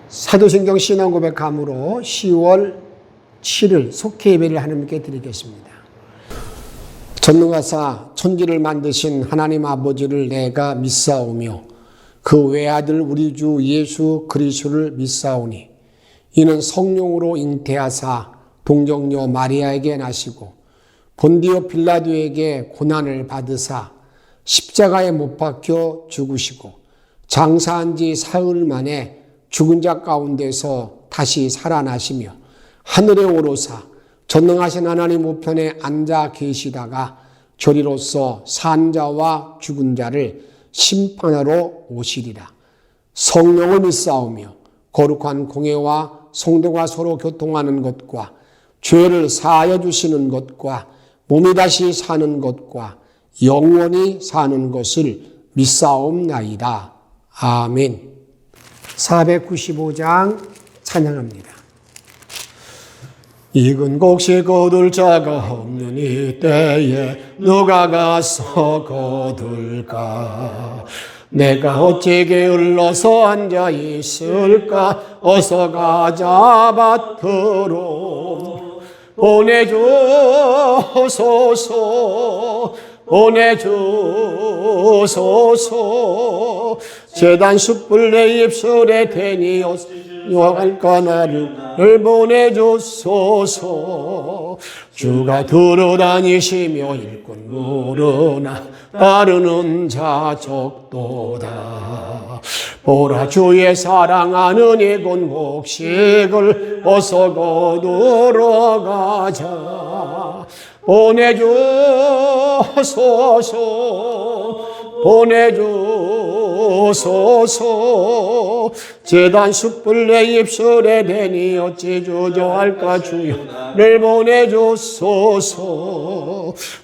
사도신경 신앙고백함으로 10월 7일 속회 예배를 하나님께 드리겠습니다. 전능하사 천지를 만드신 하나님 아버지를 내가 믿사오며 그 외아들 우리 주 예수 그리스도를 믿사오니 이는 성령으로 잉태하사 동정녀 마리아에게 나시고 본디오 빌라도에게 고난을 받으사 십자가에 못 박혀 죽으시고 장사한 지 사흘 만에 죽은 자 가운데서 다시 살아나시며 하늘에 오르사 전능하신 하나님 우편에 앉아 계시다가 저리로서 산 자와 죽은 자를 심판하러 오시리라. 성령을 믿사오며 거룩한 공회와 성도가 서로 교통하는 것과 죄를 사하여 주시는 것과 몸이 다시 사는 것과 영원히 사는 것을 믿사옵나이다. 아멘. 495장 찬양합니다. 익은 곡식 거둘 자가 없는 이때에 누가 가서 거둘까? 내가 어찌 게을러서 앉아 있을까? 어서 가자 밭으로 보내주소서 보내주소서. 제단 숯불 내 입술에 대니 요할까 나를 보내주소서. 주가 두루다니시며 일꾼 물으나 따르는 자 적도다. 보라 주의 사랑하는 이군 곡식을 어서 거두러 가자. 보내주소서 보내주소서. 제단 숯불 내 입술에 대니 어찌 주저할까? 주여 를 보내주소서.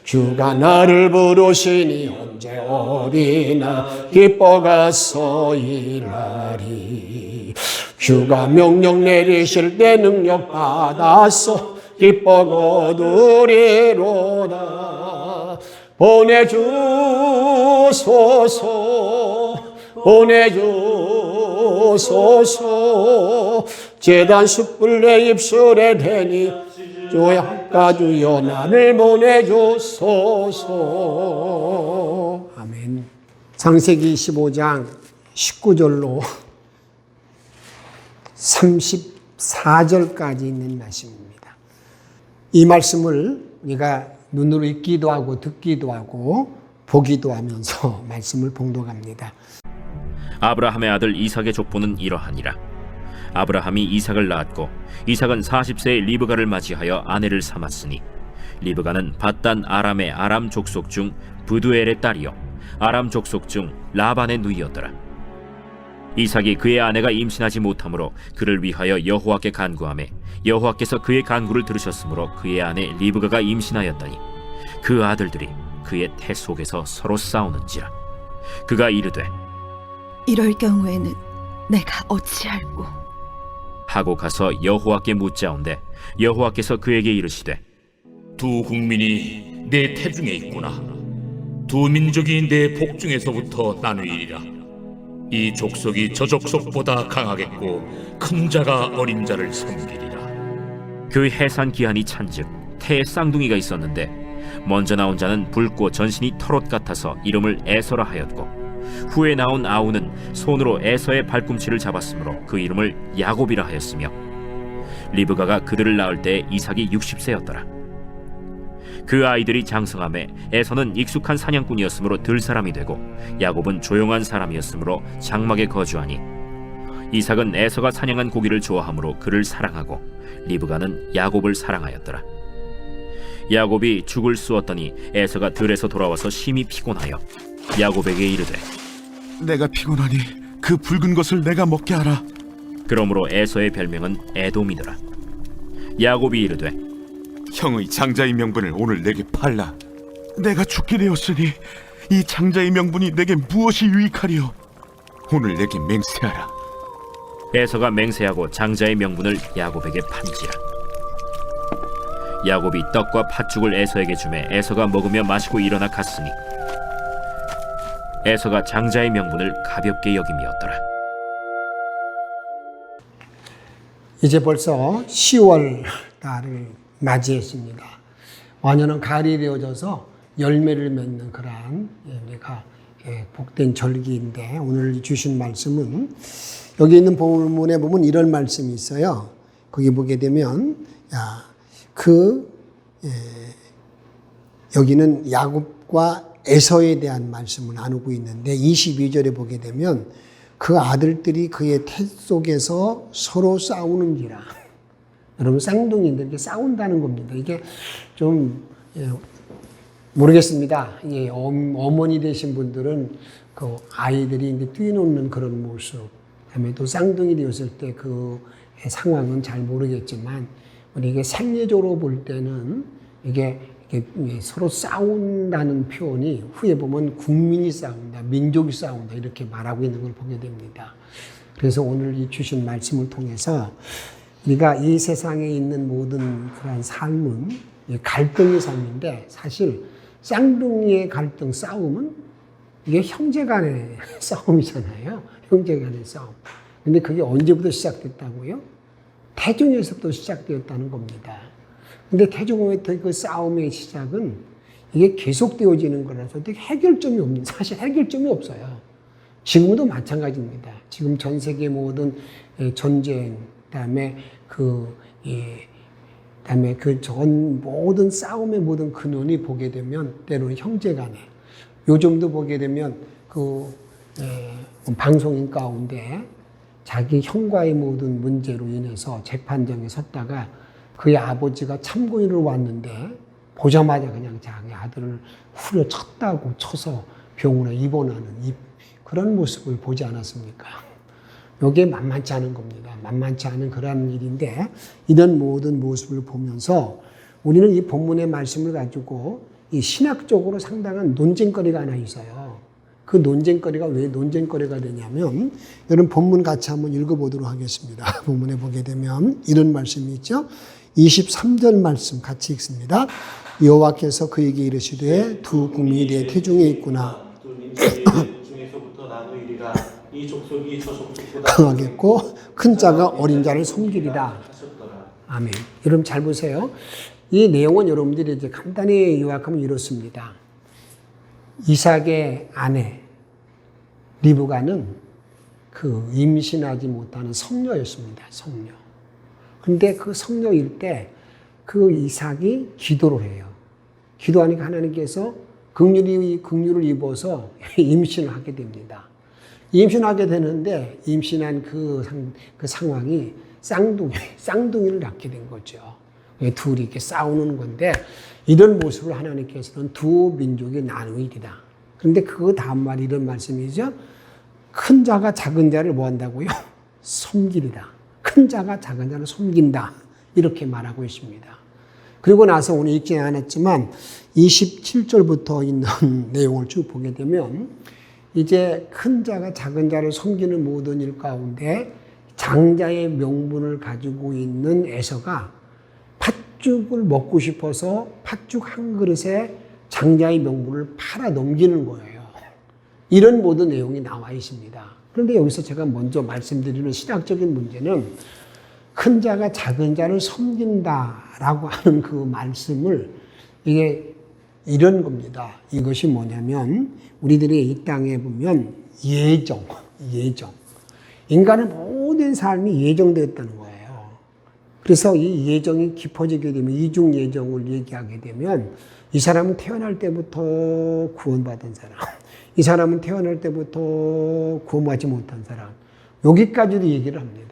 주가 나를 부르시니 언제 오리나 기뻐 가서 일하리. 주가 명령 내리실 때 능력 받았소 기뻐 거두리로다. 보내주소서 보내주소서. 제단 숯불 내 입술에 대니 주야 주여 나를 보내주소서. 아멘. 창세기 15장 19절로 34절까지 있는 말씀입니다. 이 말씀을 우리가 눈으로 읽기도 하고 듣기도 하고 보기도 하면서 말씀을 봉독합니다. 아브라함의 아들 이삭의 족보는 이러하니라. 아브라함이 이삭을 낳았고 이삭은 40세에 리브가를 맞이하여 아내를 삼았으니 리브가는 밧단 아람의 아람 족속 중 브두엘의 딸이요 아람 족속 중 라반의 누이였더라. 이삭이 그의 아내가 임신하지 못하므로 그를 위하여 여호와께 간구하매 여호와께서 그의 간구를 들으셨으므로 그의 아내 리브가가 임신하였더니 그 아들들이 그의 태 속에서 서로 싸우는지라. 그가 이르되 이럴 경우에는 내가 어찌할꼬 하고 가서 여호와께 묻자온데 여호와께서 그에게 이르시되 두 국민이 내 태중에 있구나. 두 민족이 내 복중에서부터 나누이리라. 이 족속이 저 족속보다 강하겠고 큰 자가 어린 자를 섬기리라. 그 해산 기한이 찬즉 태에 쌍둥이가 있었는데 먼저 나온 자는 붉고 전신이 털옷 같아서 이름을 에서라 하였고 후에 나온 아우는 손으로 에서의 발꿈치를 잡았으므로 그 이름을 야곱이라 하였으며 리브가가 그들을 낳을 때 이삭이 60세였더라. 그 아이들이 장성함에 에서는 익숙한 사냥꾼이었으므로 들사람이 되고 야곱은 조용한 사람이었으므로 장막에 거주하니 이삭은 에서가 사냥한 고기를 좋아하므로 그를 사랑하고 리브가는 야곱을 사랑하였더라. 야곱이 죽을 쑤었더니 에서가 들에서 돌아와서 심히 피곤하여 야곱에게 이르되 내가 피곤하니 그 붉은 것을 내가 먹게 하라. 그러므로 에서의 별명은 에돔이더라. 야곱이 이르되 형의 장자의 명분을 오늘 내게 팔라. 내가 죽게 되었으니 이 장자의 명분이 내게 무엇이 유익하리요? 오늘 내게 맹세하라. 에서가 맹세하고 장자의 명분을 야곱에게 판지라. 야곱이 떡과 팥죽을 에서에게 주매 에서가 먹으며 마시고 일어나 갔으니 에서가 장자의 명분을 가볍게 여김이었더라. 이제 벌써 10월 달을 맞이했습니다. 완연한 가을이 되어져서 열매를 맺는 그러한 우리가 복된 절기인데, 오늘 주신 말씀은 여기 있는 본문에 보면 이런 말씀이 있어요. 거기 보게 되면 여기는 야곱과 에서에 대한 말씀을 나누고 있는데, 22절에 보게 되면 그 아들들이 그의 태 속에서 서로 싸우는지라. 여러분, 쌍둥이인데 이렇게 싸운다는 겁니다. 이게 좀 모르겠습니다. 어머니 되신 분들은 그 아이들이 이제 뛰노는 그런 모습, 그다음에 또 쌍둥이 되었을 때 그 상황은 잘 모르겠지만, 우리 이게 생리적으로 볼 때는 이게 서로 싸운다는 표현이 후에 보면 국민이 싸운다, 민족이 싸운다 이렇게 말하고 있는 걸 보게 됩니다. 그래서 오늘 이 주신 말씀을 통해서 우리가 이 세상에 있는 모든 그런 삶은 갈등의 삶인데, 사실 쌍둥이의 갈등, 싸움은 이게 형제 간의 싸움이잖아요. 형제 간의 싸움. 근데 그게 언제부터 시작됐다고요? 태중에서부터 시작되었다는 겁니다. 근데 태중에부터 그 싸움의 시작은 이게 계속되어지는 거라서 해결점이 없는, 사실 해결점이 없어요. 지금도 마찬가지입니다. 지금 전 세계 모든 전쟁, 그다음에 전 모든 싸움의 모든 근원이 보게 되면 때로는 형제 간에, 요즘도 보게 되면 방송인 가운데 자기 형과의 모든 문제로 인해서 재판정에 섰다가 그의 아버지가 참고인으로 왔는데 보자마자 그냥 자기 아들을 후려쳤다고 쳐서 병원에 입원하는 그런 모습을 보지 않았습니까? 이게 만만치 않은 겁니다. 만만치 않은 그런 일인데, 이런 모든 모습을 보면서 우리는 이 본문의 말씀을 가지고 이 신학적으로 상당한 논쟁거리가 하나 있어요. 그 논쟁거리가 왜 논쟁거리가 되냐면, 여러분 본문 같이 한번 읽어보도록 하겠습니다. 본문에 보게 되면 이런 말씀이 있죠. 23절 말씀 같이 읽습니다. 여호와께서 그에게 이르시되 두 국민이 내 태중에 있구나. 두 민족이 중에서부터 나누이리라. 이 족속이 저 족속보다 강하겠고 큰 자가 어린 자를 섬기리라. 아멘. 여러분 잘 보세요. 이 내용은 여러분들이 이제 간단히 요약하면 이렇습니다. 이삭의 아내 리브가는 그 임신하지 못하는 성녀였습니다. 성녀. 근데 그 성녀일 때 그 이삭이 기도를 해요. 기도하니까 하나님께서 긍휼을 입어서 임신을 하게 됩니다. 임신하게 되는데, 임신한 그 상황이 쌍둥이를 낳게 된 거죠. 둘이 이렇게 싸우는 건데, 이런 모습을 하나님께서는 두 민족이 나누이리라. 그런데 그 다음 말이 이런 말씀이죠. 큰 자가 작은 자를 뭐 한다고요? 섬기리라. 큰 자가 작은 자를 섬긴다. 이렇게 말하고 있습니다. 그리고 나서 오늘 읽지 않았지만 27절부터 있는 내용을 쭉 보게 되면, 이제 큰 자가 작은 자를 섬기는 모든 일 가운데 장자의 명분을 가지고 있는 에서가 팥죽을 먹고 싶어서 팥죽 한 그릇에 장자의 명분을 팔아 넘기는 거예요. 이런 모든 내용이 나와 있습니다. 그런데 여기서 제가 먼저 말씀드리는 신학적인 문제는, 큰 자가 작은 자를 섬긴다라고 하는 그 말씀을, 이게 이런 겁니다. 이것이 뭐냐면, 우리들이 이 땅에 보면 예정. 인간의 모든 삶이 예정되었다는 거예요. 그래서 이 예정이 깊어지게 되면, 이중 예정을 얘기하게 되면, 이 사람은 태어날 때부터 구원받은 사람, 이 사람은 태어날 때부터 구원받지 못한 사람, 여기까지도 얘기를 합니다.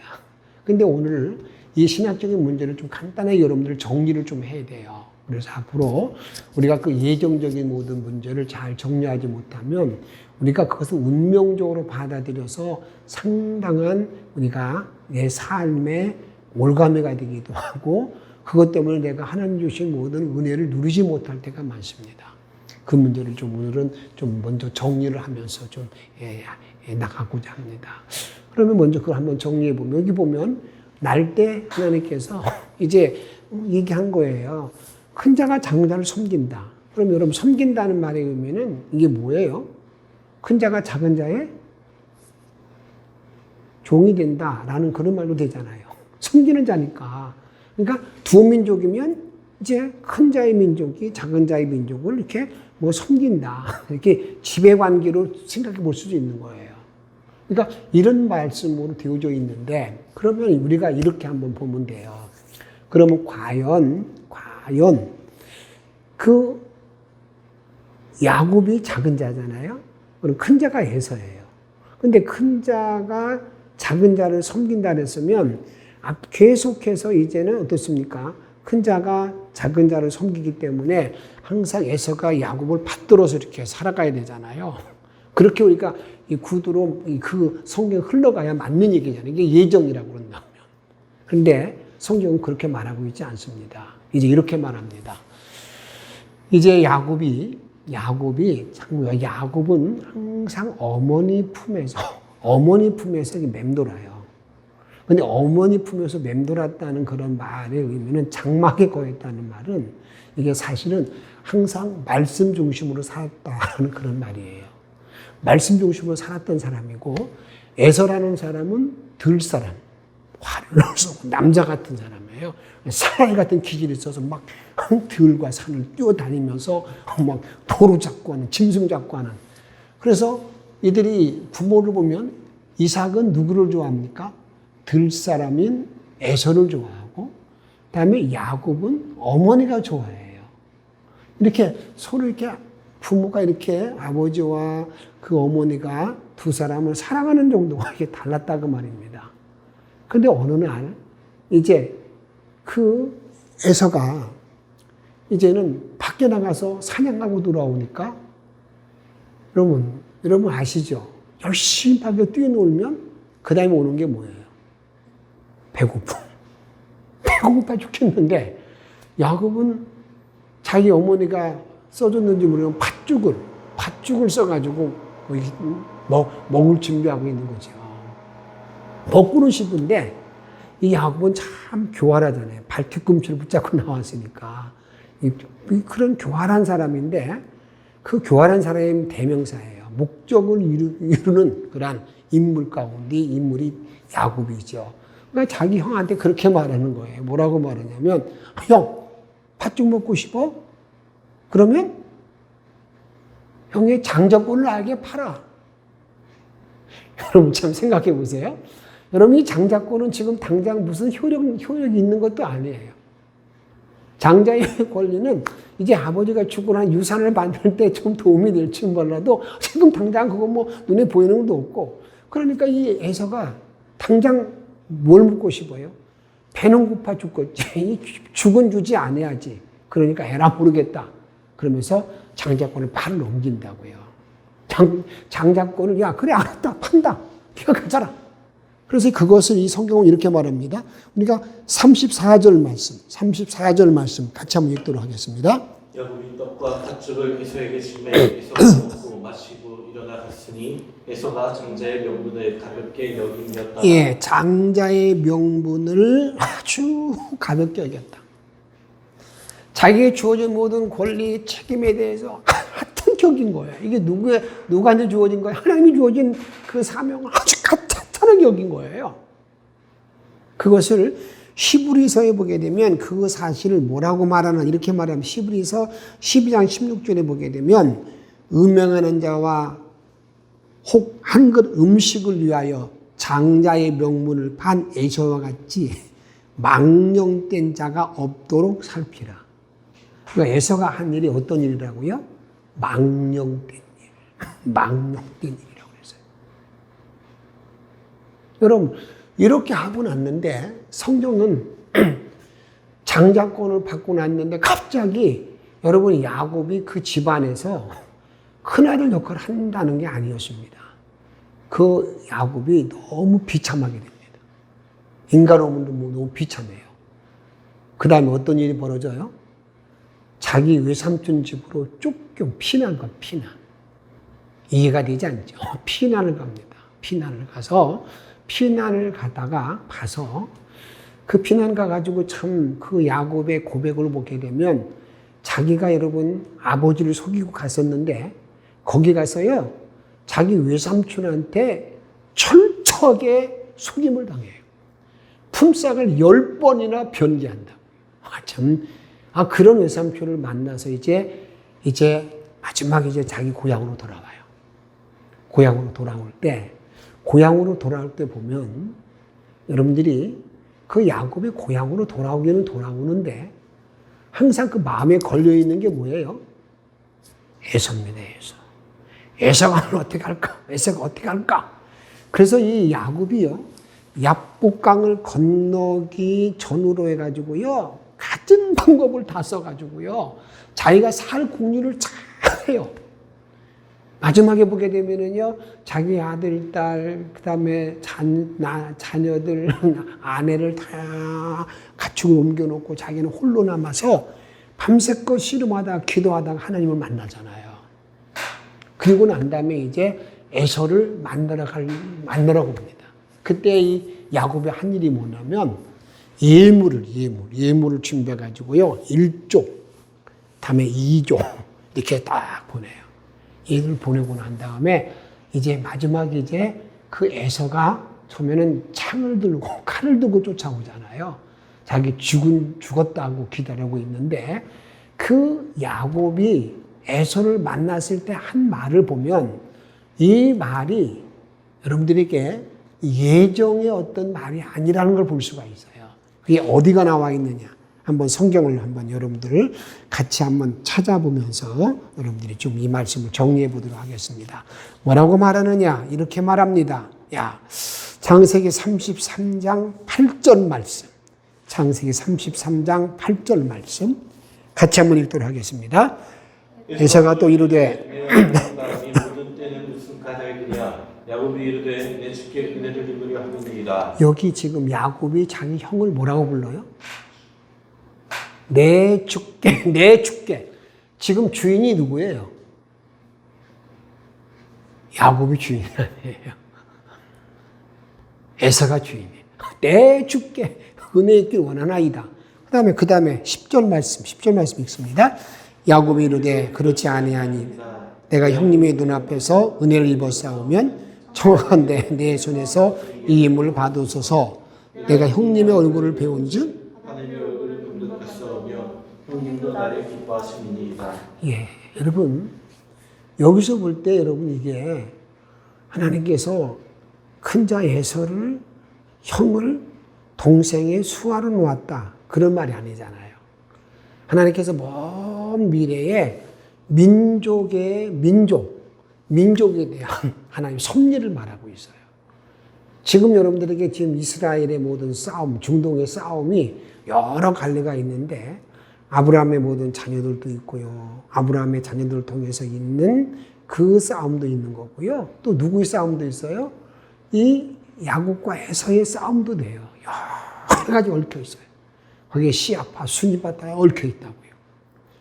근데 오늘 이 신학적인 문제를 좀 간단하게 여러분들 정리를 좀 해야 돼요. 그래서 앞으로 우리가 그 예정적인 모든 문제를 잘 정리하지 못하면, 우리가 그것을 운명적으로 받아들여서 상당한 우리가 내 삶의 올가매가 되기도 하고, 그것 때문에 내가 하나님 주신 모든 은혜를 누리지 못할 때가 많습니다. 그 문제를 좀 오늘은 좀 먼저 정리를 하면서 좀 나가고자 합니다. 그러면 먼저 그걸 한번 정리해 보면, 여기 보면 날 때 하나님께서 이제 얘기한 거예요. 큰 자가 작은 자를 섬긴다. 그럼 여러분, 섬긴다는 말의 의미는 이게 뭐예요? 큰 자가 작은 자의 종이 된다라는 그런 말도 되잖아요. 섬기는 자니까. 그러니까 두 민족이면 이제 큰 자의 민족이 작은 자의 민족을 이렇게 뭐 섬긴다. 이렇게 지배관계로 생각해 볼 수도 있는 거예요. 그러니까 이런 말씀으로 되어져 있는데, 그러면 우리가 이렇게 한번 보면 돼요. 그러면 과연 그 야곱이 작은 자잖아요. 그럼 큰 자가 에서예요. 근데 큰 자가 작은 자를 섬긴다 그랬으면 계속해서 이제는 어떻습니까? 큰 자가 작은 자를 섬기기 때문에 항상 에서가 야곱을 받들어서 이렇게 살아가야 되잖아요. 그렇게 우리가 이 구두로 그 성경 흘러가야 맞는 얘기잖아요. 이게 예정이라고 그런다면. 그런데 성경은 그렇게 말하고 있지 않습니다. 이제 이렇게 말합니다. 이제 야곱은 항상 어머니 품에서 맴돌아요. 근데 어머니 품에서 맴돌았다는 그런 말의 의미는 장막에 거했다는 말은 이게 사실은 항상 말씀 중심으로 살았다는 그런 말이에요. 말씀 중심으로 살았던 사람이고, 에서라는 사람은 들사람, 화를 쏘고 남자 같은 사람이에요. 사나이 같은 기질이 있어서 막 들과 산을 뛰어다니면서 막 도로 잡고 하는, 짐승 잡고 하는. 그래서 이들이 부모를 보면 이삭은 누구를 좋아합니까? 들사람인 에서를 좋아하고, 그다음에 야곱은 어머니가 좋아해요. 이렇게 서로 이렇게 부모가 이렇게 아버지와 그 어머니가 두 사람을 사랑하는 정도가 이렇게 달랐다고 말입니다. 근데 어느 날 이제 그 에서가 이제는 밖에 나가서 사냥하고 돌아오니까, 여러분 아시죠? 열심히 밖에 뛰어놀면 그 다음에 오는 게 뭐예요? 배고파 죽겠는데, 야곱은 자기 어머니가 써줬는지 모르겠지만 팥죽을 써가지고 먹을 준비하고 있는 거죠. 먹고는 싶은데 이 야곱은 참 교활하잖아요. 발뒤꿈치를 붙잡고 나왔으니까. 그런 교활한 사람인데, 그 교활한 사람의 대명사예요. 목적을 이루는 그런 인물 가운데 인물이 야곱이죠. 그러니까 자기 형한테 그렇게 말하는 거예요. 뭐라고 말하냐면, 형, 팥죽 먹고 싶어? 그러면 형의 장자권을 나에게 팔아. 여러분 참 생각해 보세요. 여러분 이 장자권은 지금 당장 무슨 효력이 있는 것도 아니에요. 장자의 권리는 이제 아버지가 죽고 난 유산을 만들 때 좀 도움이 될지 몰라도 지금 당장 그거 뭐 눈에 보이는 것도 없고. 그러니까 이 에서가 당장 뭘 묻고 싶어요? 배는 고파 죽겠지. 죽은 주지 않아야지. 그러니까 에라 모르겠다. 그러면서 장자권을 바로 넘긴다고요. 장자권을, 야, 그래, 알았다. 판다. 네가 가져라. 그래서 그것을 이 성경은 이렇게 말합니다. 우리가 34절 말씀 같이 한번 읽도록 하겠습니다. 야곱이 떡과 팥죽을 에서에게 주매 에서가 먹고 마시고 일어나 갔으니 에서가 장자의 명분을 가볍게 여김이었다. 예, 장자의 명분을 아주 가볍게 여겼다. 자기에게 주어진 모든 권리, 책임에 대해서 같은 격인 거예요. 이게 누구한테 주어진 거예요? 하나님이 주어진 그 사명을 아주 같은 격인 거예요. 그것을 히브리서에 보게 되면 그 사실을 뭐라고 말하나, 이렇게 말하면 히브리서 12장 16절에 보게 되면, 음행하는 자와 혹 한 그릇 음식을 위하여 장자의 명분을 판 에서와 같이 망령된 자가 없도록 살피라. 그러니까 에서가 한 일이 어떤 일이라고요? 망령된 일. 망령된 일이라고 했어요. 여러분, 이렇게 하고 났는데, 성경은 장자권을 받고 났는데 갑자기 여러분 야곱이 그 집안에서 큰아들 역할을 한다는 게 아니었습니다. 그 야곱이 너무 비참하게 됩니다. 인간어문도 너무 비참해요. 그 다음에 어떤 일이 벌어져요? 자기 외삼촌 집으로 쫓겨 피난 것, 피난. 이해가 되지 않죠? 피난을 갑니다. 피난을 가서, 피난을 가다가 봐서, 그 피난 가가지고 참 그 야곱의 고백을 보게 되면, 자기가 여러분 아버지를 속이고 갔었는데, 거기 가서요, 자기 외삼촌한테 철저하게 속임을 당해요. 품삯을 10번이나 변개한다. 그런 외삼촌을 만나서 이제 마지막 자기 고향으로 돌아와요. 고향으로 돌아올 때 보면 여러분들이 그 야곱이 고향으로 돌아오기는 돌아오는데 항상 그 마음에 걸려 있는 게 뭐예요? 에서입니다. 에서가 어떻게 할까? 에서가 어떻게 할까? 그래서 이 야곱이요, 야복강을 건너기 전으로 해가지고요, 같은 방법을 다 써가지고요, 자기가 살 궁리를 잘 해요. 마지막에 보게 되면은요, 자기 아들, 딸, 그 다음에 자녀들, 아내를 다 가축을 옮겨놓고 자기는 홀로 남아서 밤새껏 씨름하다가 기도하다가 하나님을 만나잖아요. 그리고 난 다음에 이제 에서를 만나러 봅니다. 그때 이 야곱이 한 일이 뭐냐면 예물을 준비해가지고요, 1족, 다음에 2족 이렇게 딱 보내요. 얘를 보내고 난 다음에 이제 마지막에 이제 그 에서가 처음에는 창을 들고 칼을 들고 쫓아오잖아요. 자기 죽었다고 기다리고 있는데 그 야곱이 에서를 만났을 때 한 말을 보면 이 말이 여러분들에게 예정의 어떤 말이 아니라는 걸 볼 수가 있어요. 그게 어디가 나와 있느냐? 한번 성경을 한번 여러분들 같이 한번 찾아보면서 여러분들이 좀 이 말씀을 정리해 보도록 하겠습니다. 뭐라고 말하느냐? 이렇게 말합니다. 창세기 33장 8절 말씀. 창세기 33장 8절 말씀. 같이 한번 읽도록 하겠습니다. 에서가 또 이르되 이 모든 때는 무슨 가장이냐? 야곱이 이르되 내 주께 은혜를 입으려 하느니라. 여기 지금 야곱이 자기 형을 뭐라고 불러요? 내 주께. 지금 주인이 누구예요? 야곱이 주인이 아니에요. 에서가 주인이에요. 내 주께 은혜 있길 원하나이다. 그 다음에 10절 말씀 읽습니다. 야곱이 이르되 그렇지 아니하니 내가 형님의 눈앞에서 은혜를 입었사오면 청하건대 내 손에서 이 임을 받으소서. 내가 형님의 얼굴을 배운즉 하나님의 얼굴을 본 것 같사오며 형님도 나를 기뻐하심이니이다. 여러분 여기서 볼 때 여러분 이게 하나님께서 큰자 에서를 형을 동생의 수하로 놓았다 그런 말이 아니잖아요. 하나님께서 먼 미래에 민족에 대한 하나님 섭리를 말하고 있어요. 지금 여러분들에게 지금 이스라엘의 모든 싸움, 중동의 싸움이 여러 갈래가 있는데 아브라함의 모든 자녀들도 있고요. 아브라함의 자녀들을 통해서 있는 그 싸움도 있는 거고요. 또 누구의 싸움도 있어요? 이 야곱과 에서의 싸움도 돼요. 여러 가지 얽혀 있어요. 거기에 시아파, 순위파 다 얽혀 있다고요.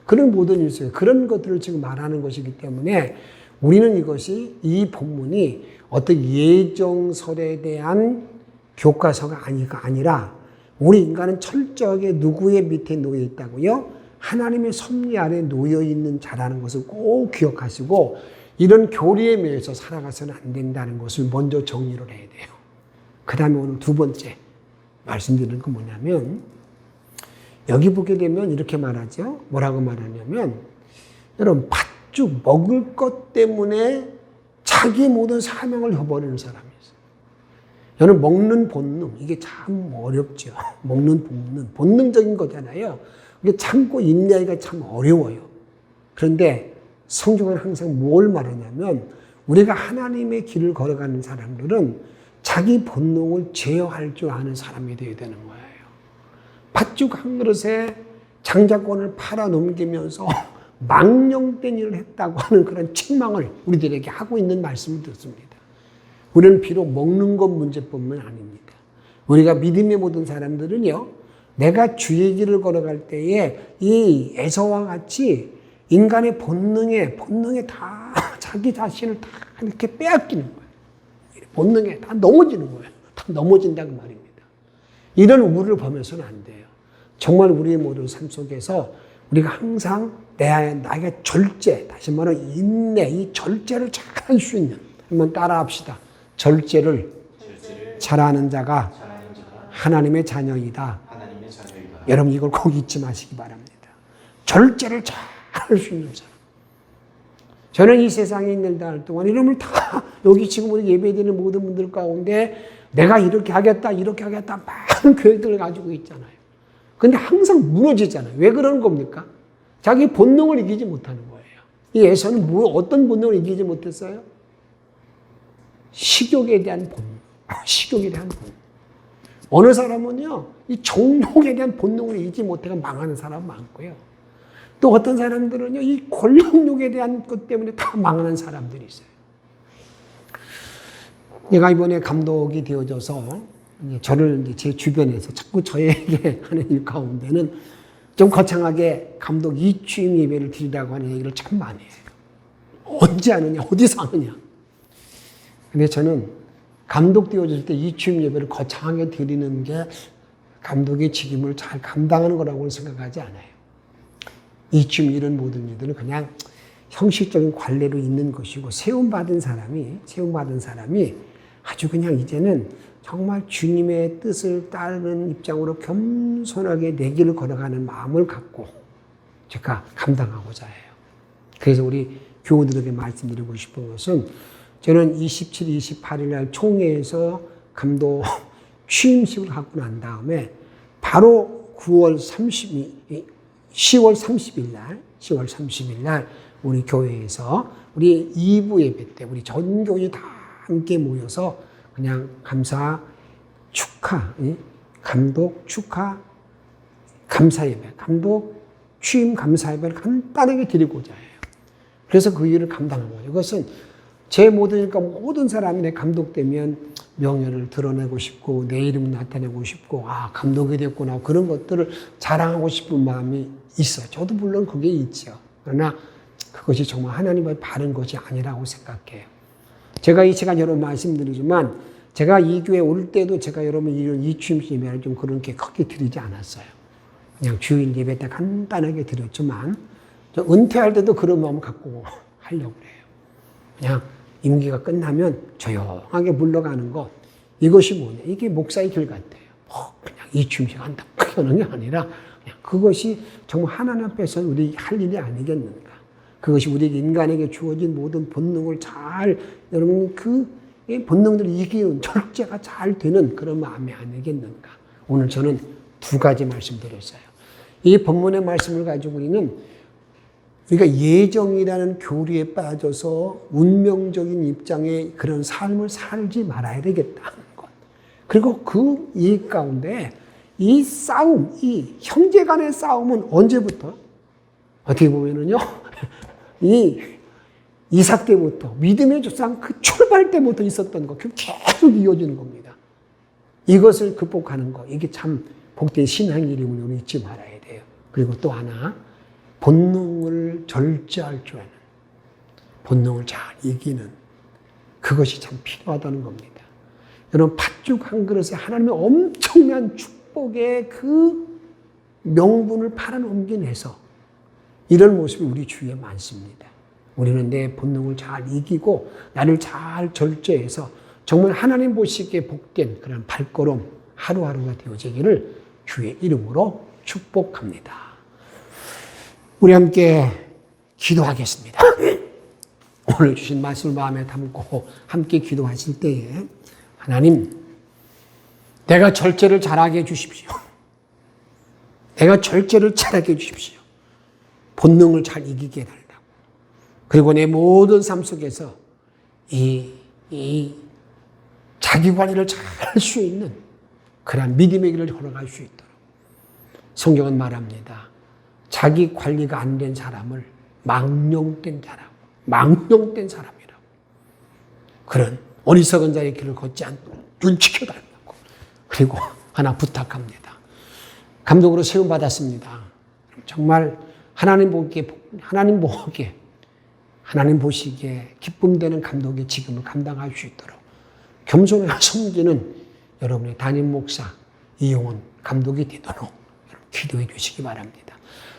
그런 모든 일들, 그런 것들을 지금 말하는 것이기 때문에 우리는 이것이 이 본문이 어떤 예정설에 대한 교과서가 아니라 우리 인간은 철저하게 누구의 밑에 놓여 있다고요? 하나님의 섭리 아래 놓여 있는 자라는 것을 꼭 기억하시고 이런 교리에 매여서 살아가서는 안 된다는 것을 먼저 정리를 해야 돼요. 그 다음에 오늘 두 번째 말씀드리는 건 뭐냐면 여기 보게 되면 이렇게 말하죠. 뭐라고 말하냐면 여러분 팥죽 먹을 것 때문에 자기 모든 사명을 해버리는 사람이 있어요. 여러분 먹는 본능 이게 참 어렵죠. 먹는 본능적인 거잖아요. 이게 참고 인내하기가 참 어려워요. 그런데 성경은 항상 뭘 말하냐면 우리가 하나님의 길을 걸어가는 사람들은 자기 본능을 제어할 줄 아는 사람이 되어야 되는 거예요. 팥죽 한 그릇에 장자권을 팔아 넘기면서 망령된 일을 했다고 하는 그런 책망을 우리들에게 하고 있는 말씀을 듣습니다. 우리는 비록 먹는 것 문제뿐만 아닙니다. 우리가 믿음의 모든 사람들은요, 내가 주의 길을 걸어갈 때에 이 에서와 같이 인간의 본능에 다 자기 자신을 다 이렇게 빼앗기는 거예요. 본능에 다 넘어지는 거예요. 다 넘어진다고 말입니다. 이런 우를 범해서는 안 돼요. 정말 우리의 모든 삶 속에서 우리가 항상 나에게 절제, 다시 말하면 인내, 이 절제를 잘 할 수 있는, 한번 따라 합시다. 절제를 잘하는 자가 하나님의 자녀이다. 하나님의 자녀이다. 여러분 이걸 꼭 잊지 마시기 바랍니다. 절제를 잘 할 수 있는 사람. 저는 이 세상에 있는 날 동안 이름을 다 여기 지금 우리 예배드리는 모든 분들 가운데 내가 이렇게 하겠다 많은 계획들을 가지고 있잖아요. 근데 항상 무너지잖아요. 왜 그러는 겁니까? 자기 본능을 이기지 못하는 거예요. 이 에서는 어떤 본능을 이기지 못했어요? 식욕에 대한 본능. 식욕에 대한 본능. 어느 사람은요, 이 정욕에 대한 본능을 이기지 못해서 망하는 사람 많고요. 또 어떤 사람들은요, 이 권력욕에 대한 것 때문에 다 망하는 사람들이 있어요. 내가 이번에 감독이 되어져서 저를 이제 제 주변에서 자꾸 저에게 하는 일 가운데는 좀 거창하게 감독 이취임 예배를 드리라고 하는 얘기를 참 많이 해요. 언제 하느냐, 어디서 하느냐. 근데 저는 감독 되어질 때 이취임 예배를 거창하게 드리는 게 감독의 직임을 잘 감당하는 거라고는 생각하지 않아요. 이쯤 이런 모든 일들은 그냥 형식적인 관례로 있는 것이고 세움받은 사람이 아주 그냥 이제는 정말 주님의 뜻을 따르는 입장으로 겸손하게 내 길을 걸어가는 마음을 갖고 제가 감당하고자 해요. 그래서 우리 교우들에게 말씀드리고 싶은 것은 저는 27, 28일 날 총회에서 감독 취임식을 하고 난 다음에 바로 10월 30일 날 우리 교회에서 우리 2부 예배 때 우리 전 교회 다 함께 모여서 그냥 감사 축하, 감독 축하 감사 예배, 감독 취임 감사 예배를 간단하게 드리고자 해요. 그래서 그 일을 감당한 거예요. 그것은 제 모든 사람이 내 감독되면 명예를 드러내고 싶고 내 이름을 나타내고 싶고 감독이 됐구나 그런 것들을 자랑하고 싶은 마음이 있어요. 저도 물론 그게 있죠. 그러나 그것이 정말 하나님의 바른 것이 아니라고 생각해요. 제가 이 시간 여러분 말씀드리지만 제가 이 교회 올 때도 제가 여러분 이런 이취임 예배를 좀 그렇게 크게 드리지 않았어요. 그냥 주일 예배 때 간단하게 드렸지만 저 은퇴할 때도 그런 마음을 갖고 하려고 그래요. 그냥 임기가 끝나면 조용하게 물러가는 것, 이것이 뭐냐? 이게 목사의 길 같아요. 그냥 이취임식 한다. 그러는 게 아니라 그냥 그것이 정말 하나님 앞에서 우리 할 일이 아니겠는가? 그것이 우리 인간에게 주어진 모든 본능을 잘 여러분 그 본능들을 이기는 절제가 잘 되는 그런 마음이 아니겠는가? 오늘 저는 두 가지 말씀드렸어요. 이 본문의 말씀을 가지고 우리는 우리가 예정이라는 교리에 빠져서 운명적인 입장의 그런 삶을 살지 말아야 되겠다는 것. 그리고 그 이 가운데 이 싸움, 이 형제 간의 싸움은 언제부터? 어떻게 보면은요, 이 이삭 때부터 믿음의 조상 그 출발 때부터 있었던 것, 계속 이어지는 겁니다. 이것을 극복하는 것, 이게 참 복된 신앙의 이름을 우리 잊지 말아야 돼요. 그리고 또 하나, 본능을 절제할 줄 아는, 본능을 잘 이기는 그것이 참 필요하다는 겁니다. 여러분 팥죽 한 그릇에 하나님의 엄청난 축복의 그 명분을 팔아넘겨내서 이런 모습이 우리 주위에 많습니다. 우리는 내 본능을 잘 이기고 나를 잘 절제해서 정말 하나님 보시기에 복된 그런 발걸음 하루하루가 되어지기를 주의 이름으로 축복합니다. 우리 함께 기도하겠습니다. 오늘 주신 말씀을 마음에 담고 함께 기도하실 때에 하나님, 내가 절제를 잘하게 해주십시오. 내가 절제를 잘하게 해주십시오. 본능을 잘 이기게 해달라고. 그리고 내 모든 삶 속에서 이 자기 관리를 잘 할 수 있는 그런 믿음의 길을 걸어갈 수 있도록. 성경은 말합니다. 자기 관리가 안 된 사람을 망령된 사람이라고. 그런 어리석은 자의 길을 걷지 않도록 눈치켜 달라고. 그리고 하나 부탁합니다. 감독으로 세움 받았습니다. 정말 하나님 보시기에 기쁨되는 감독의 직임을 감당할 수 있도록 겸손하게 섬기는 여러분의 담임 목사 이용원 감독이 되도록 기도해 주시기 바랍니다.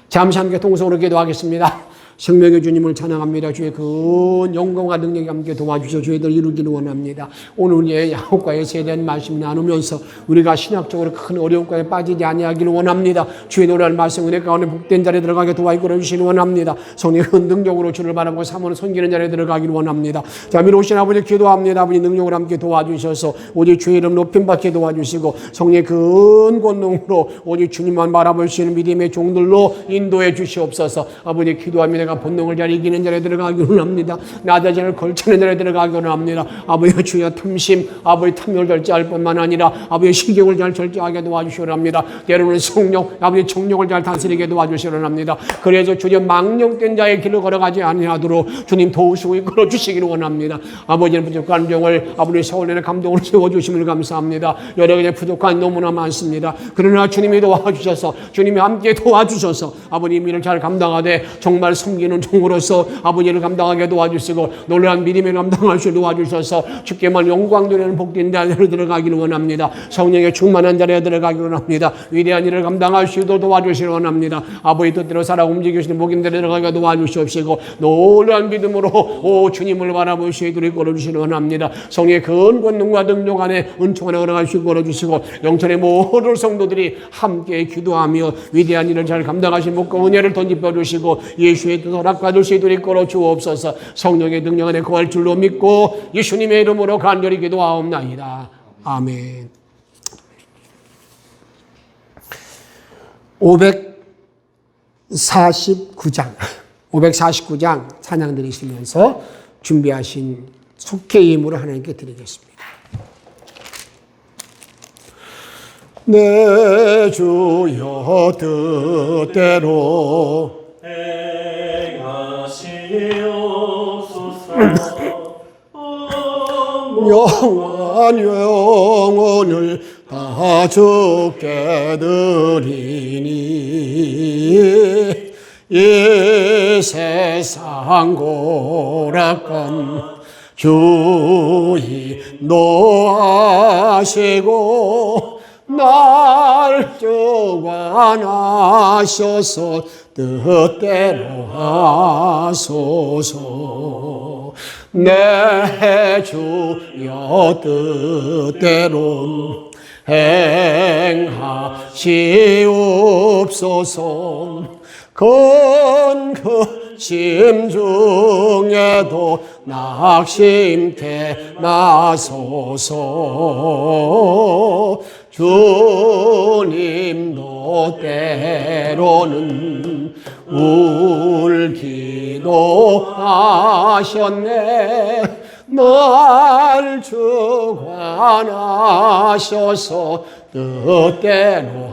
잠시 함께 통성으로 기도하겠습니다. 생명의 주님을 찬양합니다. 주의 그 영광과 능력이 함께 도와주셔 저희들 이루기를 원합니다. 오늘 야곱과의 세대한 말씀 나누면서 우리가 신학적으로 큰 어려움까지 빠지지 아니하기를 원합니다. 주의 노래할 말씀 은혜 가운데 복된 자리에 들어가게 도와이끌어 주시기를 원합니다. 성령 능력으로 주를 바라보고 사모는 섬기는 자리에 들어가기를 원합니다. 자, 미로우신 아버지 기도합니다. 아버지 능력을 함께 도와주셔서 오직 주의 이름 높임받게 도와주시고 성령의 큰 권능으로 오직 주님만 바라볼 수 있는 믿음의 종들로 인도해 주시옵소서. 아버지 기도합니다. 본능을 잘 이기는 자리에 들어가기를 합니다. 나 자신을 걸치는 자리에 들어가기를 합니다. 아버지 주여 탐심, 아버지 탐욕을 절제할 뿐만 아니라 아버지 식욕을 잘 절제하게 도와주시기를 합니다. 때로는 성욕, 아버지 정욕을 잘 다스리게 도와주시기를 합니다. 그래서 주님 망령된 자의 길을 걸어가지 아니하도록 주님 도우시고 이끌어 주시기를 원합니다. 아버지는 부족한 종을 아버지 서울내는 감동으로 세워주심을 감사합니다. 여러 가지 부족한 너무나 많습니다. 그러나 주님이 도와주셔서 주님이 함께 도와주셔서 아버님 일을 잘 감당하되 정말 섬기는 종으로서 아버지를 감당하게 도와주시고 놀라운 믿음을 감당할 수 도와주셔서 주께만 영광 드리는 복된 자리에 들어가기를 원합니다. 성령의 충만한 자리에 들어가기를 원합니다. 위대한 일을 감당할 수 있도록 도와주시기를 원합니다. 아버지 뜻대로 살아 움직이시는 복임들에 들어가게 도와주시옵시고 놀라운 믿음으로 오 주님을 바라볼 수 있도록 걸어주시기를 원합니다. 성령의 큰 권능과 능력 안에 은총 안에 걸어갈 수 있도록 걸어주시고 영천의 모든 성도들이 함께 기도하며 위대한 일을 잘 감당하신 복과 은혜를 던집어 주시고 예수의 뜻 허락받을 수 있도록 걸어 주옵소서. 성령의 능력 안에 거할 줄로 믿고 예수님의 이름으로 간절히 기도하옵나이다. 아멘. 549장 찬양 드리시면서 준비하신 속죄의 힘으로 하나님께 드리겠습니다. 내 주여 뜻대로 영원을 다 주께 드리니 이 세상 고락한 주의 노하시고 날 주관하셔서 뜻대로 하소서. 내 주여 뜻대로 행하시옵소서. 큰 심중에도 낙심케 마소서. 주님도 때로는 울기도 하셨네. 날 주관하셔서 뜻대로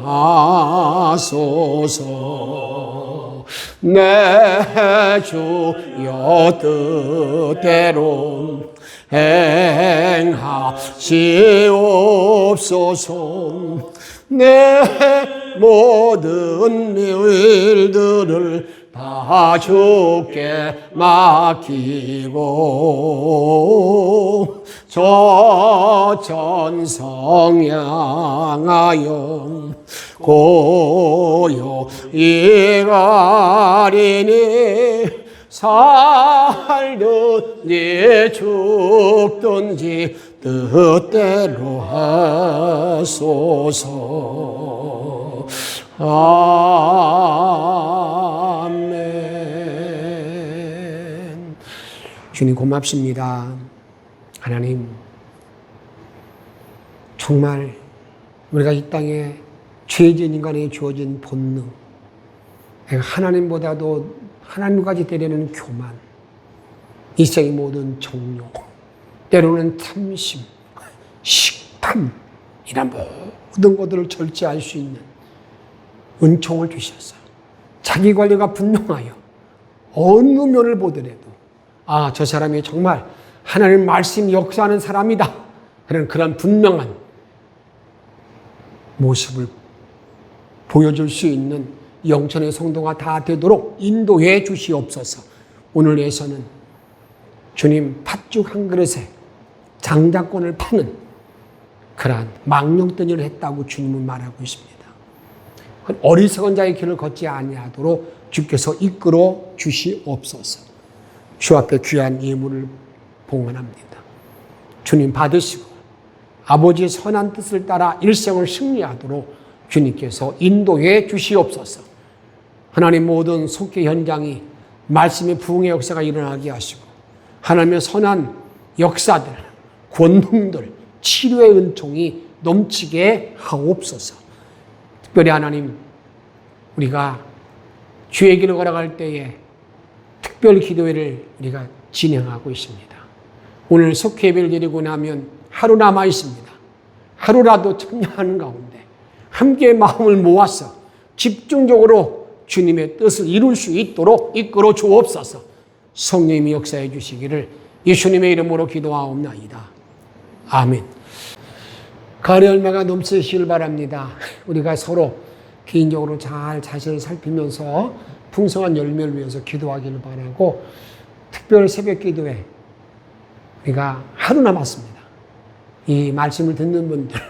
하소서. 내 주여 뜻대로 행하시옵소서. 내 모든 일들을 다 주께 맡기고 저 천성 향하여 고요히 가리니 살든지 죽든지 뜻대로 하소서. 아멘. 주님 고맙습니다. 하나님, 정말 우리가 이 땅에 죄진 인간에 주어진 본능, 하나님보다도 하나님까지 때리는 교만, 이 세상의 모든 정욕, 때로는 탐심, 식탐, 이런 모든 것들을 절제할 수 있는 은총을 주셨어요. 자기 관리가 분명하여 어느 면을 보더라도 아, 저 사람이 정말 하나님 말씀 역사하는 사람이다 그런 분명한 모습을 보여줄 수 있는 영천의 성도가 다 되도록 인도해 주시옵소서. 오늘에서는 주님 팥죽 한 그릇에 장자권을 파는 그러한 망령된 일을 했다고 주님은 말하고 있습니다. 어리석은 자의 길을 걷지 아니하도록 주께서 이끌어 주시옵소서. 주 앞에 귀한 예물을 봉헌합니다. 주님 받으시고 아버지의 선한 뜻을 따라 일생을 승리하도록 주님께서 인도해 주시옵소서. 하나님 모든 속죄 현장이 말씀의 부흥의 역사가 일어나게 하시고 하나님의 선한 역사들, 권능들, 치료의 은총이 넘치게 하옵소서. 특별히 하나님, 우리가 주의 길을 걸어갈 때에 특별 기도회를 우리가 진행하고 있습니다. 오늘 속죄 예배를 드리고 나면 하루 남아 있습니다. 하루라도 참여하는 가운데 함께 마음을 모아서 집중적으로 주님의 뜻을 이룰 수 있도록 이끌어 주옵소서. 성령님이 역사해 주시기를 예수님의 이름으로 기도하옵나이다. 아멘. 가을의 열매가 넘치시길 바랍니다. 우리가 서로 개인적으로 잘 자신을 살피면서 풍성한 열매를 위해서 기도하기를 바라고, 특별 새벽 기도회 우리가 하루 남았습니다. 이 말씀을 듣는 분들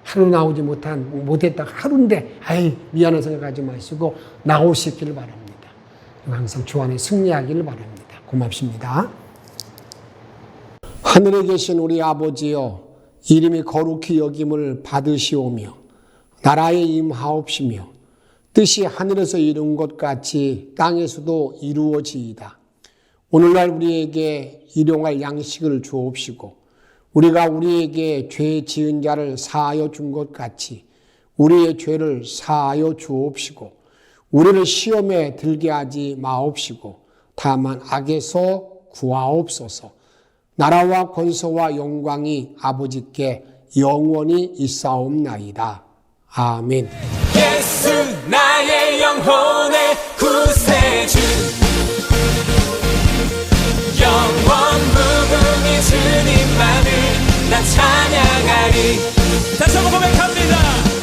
하루 나오지 못했다가 하루인데 미안한 생각하지 마시고 나오시기를 바랍니다. 항상 주 안에 승리하기를 바랍니다. 고맙습니다. 하늘에 계신 우리 아버지여, 이름이 거룩히 여김을 받으시오며 나라에 임하옵시며 뜻이 하늘에서 이룬 것 같이 땅에서도 이루어지이다. 오늘날 우리에게 일용할 양식을 주옵시고 우리가 우리에게 죄 지은 자를 사하여 준 것 같이 우리의 죄를 사하여 주옵시고 우리를 시험에 들게 하지 마옵시고 다만 악에서 구하옵소서. 나라와 권세와 영광이 아버지께 영원히 있사옵나이다. 아멘. 예수 나의 영혼의 구세주, 영원 무궁의 주님만을 나 찬양하리. 다시 한번 고백합니다.